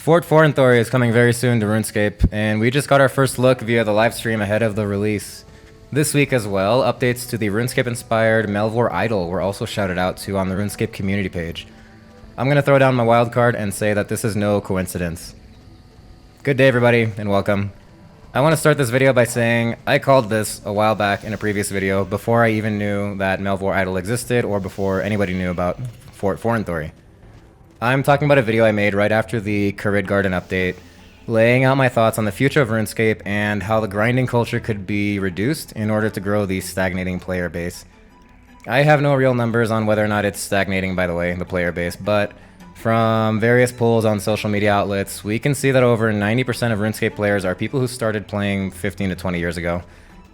Fort Forinthory is coming very soon to RuneScape, and we just got our first look via the live stream ahead of the release. This week as well, updates to the RuneScape-inspired Melvor Idle were also shouted out to on the RuneScape community page. I'm going to throw down my wildcard and say that this is no coincidence. Good day everybody, and welcome. I want to start this video by saying I called this a while back in a previous video before I even knew that Melvor Idle existed or before anybody knew about Fort Forinthory. I'm talking about a video I made right after the Carid Garden update, laying out my thoughts on the future of RuneScape and how the grinding culture could be reduced in order to grow the stagnating player base. I have no real numbers on whether or not it's stagnating, by the way, the player base, but from various polls on social media outlets, we can see that over 90% of RuneScape players are people who started playing 15 to 20 years ago,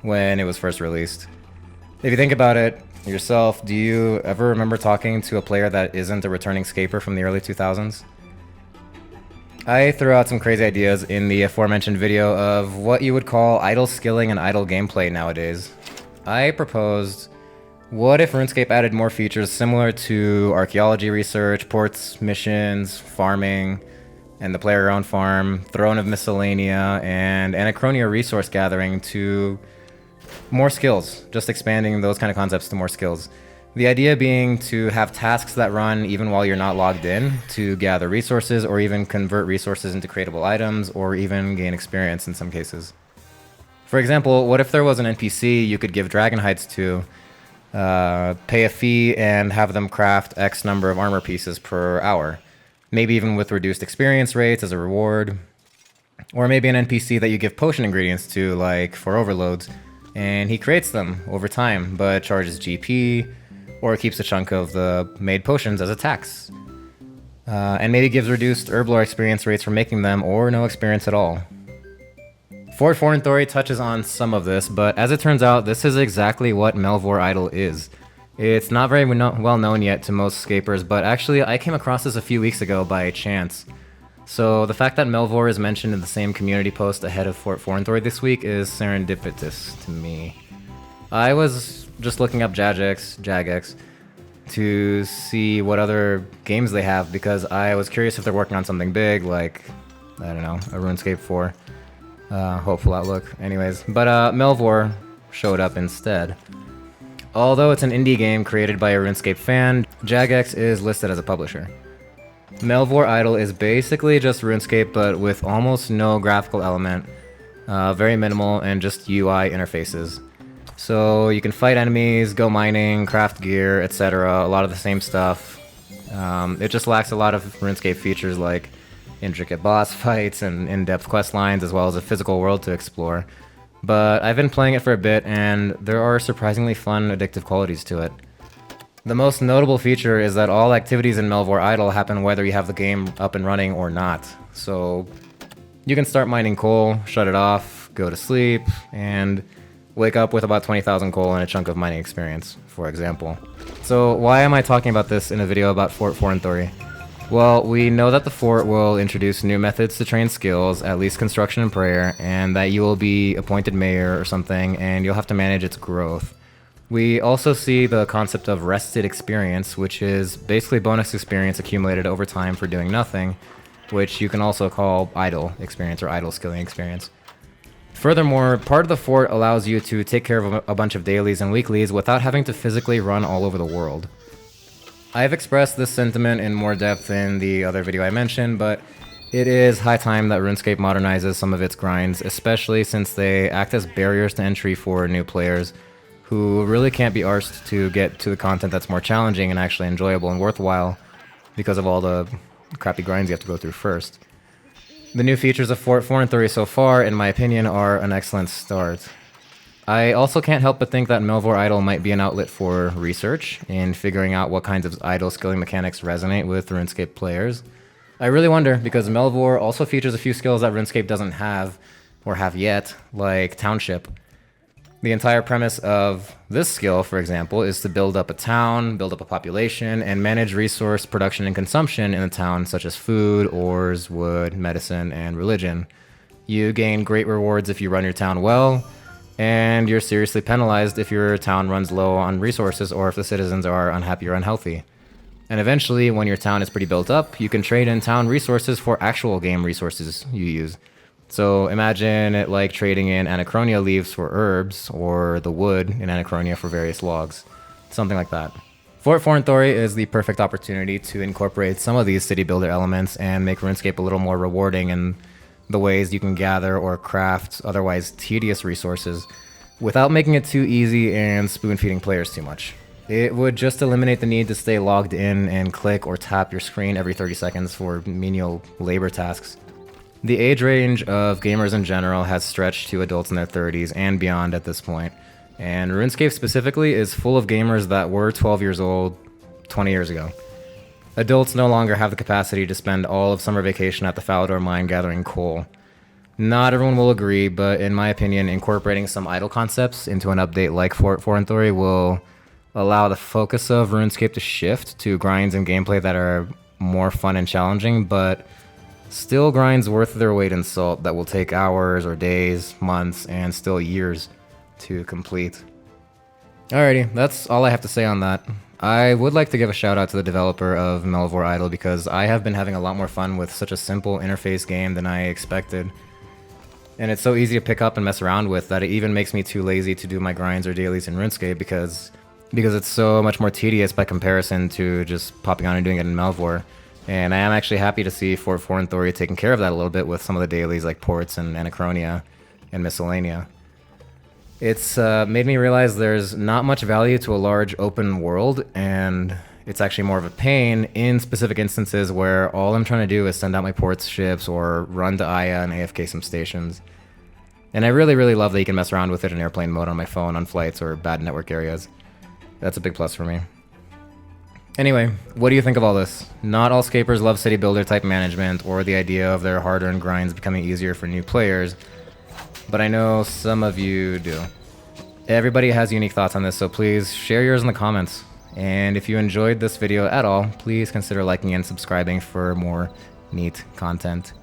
when it was first released. If you think about it yourself, do you ever remember talking to a player that isn't a returning scaper from the early 2000s? I threw out some crazy ideas in the aforementioned video of what you would call idle skilling and idle gameplay nowadays. I proposed, what if RuneScape added more features similar to archaeology research, ports, missions, farming, and the player-owned farm, Throne of Miscellanea, and Anachronia resource gathering to more skills, just expanding those kind of concepts to more skills. The idea being to have tasks that run even while you're not logged in to gather resources or even convert resources into creatable items or even gain experience in some cases. For example, what if there was an NPC you could give dragon hides to, pay a fee and have them craft X number of armor pieces per hour, maybe even with reduced experience rates as a reward, or maybe an NPC that you give potion ingredients to, like for overloads, and he creates them over time, but charges GP, or keeps a chunk of the made potions as a tax. And maybe gives reduced herblore experience rates for making them, or no experience at all. Fort Forinthory touches on some of this, but as it turns out, this is exactly what Melvor Idle is. It's not very well known yet to most scapers, but actually I came across this a few weeks ago by chance. So the fact that Melvor is mentioned in the same community post ahead of Fort Forinthory this week is serendipitous to me. I was just looking up Jagex to see what other games they have because I was curious if they're working on something big like, I don't know, a RuneScape 4. Hopeful outlook. Anyways, but Melvor showed up instead. Although it's an indie game created by a RuneScape fan, Jagex is listed as a publisher. Melvor Idle is basically just RuneScape, but with almost no graphical element, very minimal, and just UI interfaces. So you can fight enemies, go mining, craft gear, etc. A lot of the same stuff. It just lacks a lot of RuneScape features like intricate boss fights and in-depth quest lines, as well as a physical world to explore. But I've been playing it for a bit, and there are surprisingly fun, addictive qualities to it. The most notable feature is that all activities in Melvor Idle happen whether you have the game up and running or not. So you can start mining coal, shut it off, go to sleep, and wake up with about 20,000 coal and a chunk of mining experience, for example. So why am I talking about this in a video about Fort Forinthory? Well, we know that the fort will introduce new methods to train skills, at least construction and prayer, and that you will be appointed mayor or something, and you'll have to manage its growth. We also see the concept of rested experience, which is basically bonus experience accumulated over time for doing nothing, which you can also call idle experience or idle skilling experience. Furthermore, part of the fort allows you to take care of a bunch of dailies and weeklies without having to physically run all over the world. I've expressed this sentiment in more depth in the other video I mentioned, but it is high time that RuneScape modernizes some of its grinds, especially since they act as barriers to entry for new players who really can't be arsed to get to the content that's more challenging and actually enjoyable and worthwhile because of all the crappy grinds you have to go through first. The new features of Fort Forinthory so far, in my opinion, are an excellent start. I also can't help but think that Melvor Idle might be an outlet for research in figuring out what kinds of idle skilling mechanics resonate with RuneScape players. I really wonder, because Melvor also features a few skills that RuneScape doesn't have, or have yet, like Township. The entire premise of this skill, for example, is to build up a town, build up a population, and manage resource production and consumption in the town, such as food, ores, wood, medicine, and religion. You gain great rewards if you run your town well, and you're seriously penalized if your town runs low on resources or if the citizens are unhappy or unhealthy. And eventually, when your town is pretty built up, you can trade in town resources for actual game resources you use. So imagine it like trading in Anachronia leaves for herbs, or the wood in Anachronia for various logs. Something like that. Fort Forinthory is the perfect opportunity to incorporate some of these city builder elements and make RuneScape a little more rewarding in the ways you can gather or craft otherwise tedious resources without making it too easy and spoon-feeding players too much. It would just eliminate the need to stay logged in and click or tap your screen every 30 seconds for menial labor tasks. The age range of gamers in general has stretched to adults in their 30s and beyond at this point. And RuneScape specifically is full of gamers that were 12 years old 20 years ago. Adults no longer have the capacity to spend all of summer vacation at the Falador mine gathering coal. Not everyone will agree, but in my opinion, incorporating some idle concepts into an update like Fort Forinthory will allow the focus of RuneScape to shift to grinds and gameplay that are more fun and challenging, but still grinds worth their weight in salt that will take hours or days, months, and still years to complete. Alrighty, that's all I have to say on that. I would like to give a shout out to the developer of Melvor Idle because I have been having a lot more fun with such a simple interface game than I expected. And it's so easy to pick up and mess around with that it even makes me too lazy to do my grinds or dailies in RuneScape because it's so much more tedious by comparison to just popping on and doing it in Melvor. And I am actually happy to see Fort Forinthory taking care of that a little bit with some of the dailies like ports and Anachronia and Miscellanea. It's made me realize there's not much value to a large open world, and it's actually more of a pain in specific instances where all I'm trying to do is send out my ports ships or run to Aya and AFK some stations. And I really, really love that you can mess around with it in airplane mode on my phone on flights or bad network areas. That's a big plus for me. Anyway, what do you think of all this? Not all scapers love city builder type management or the idea of their hard-earned grinds becoming easier for new players, but I know some of you do. Everybody has unique thoughts on this, so please share yours in the comments. And if you enjoyed this video at all, please consider liking and subscribing for more neat content.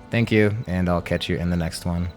Thank you, and I'll catch you in the next one.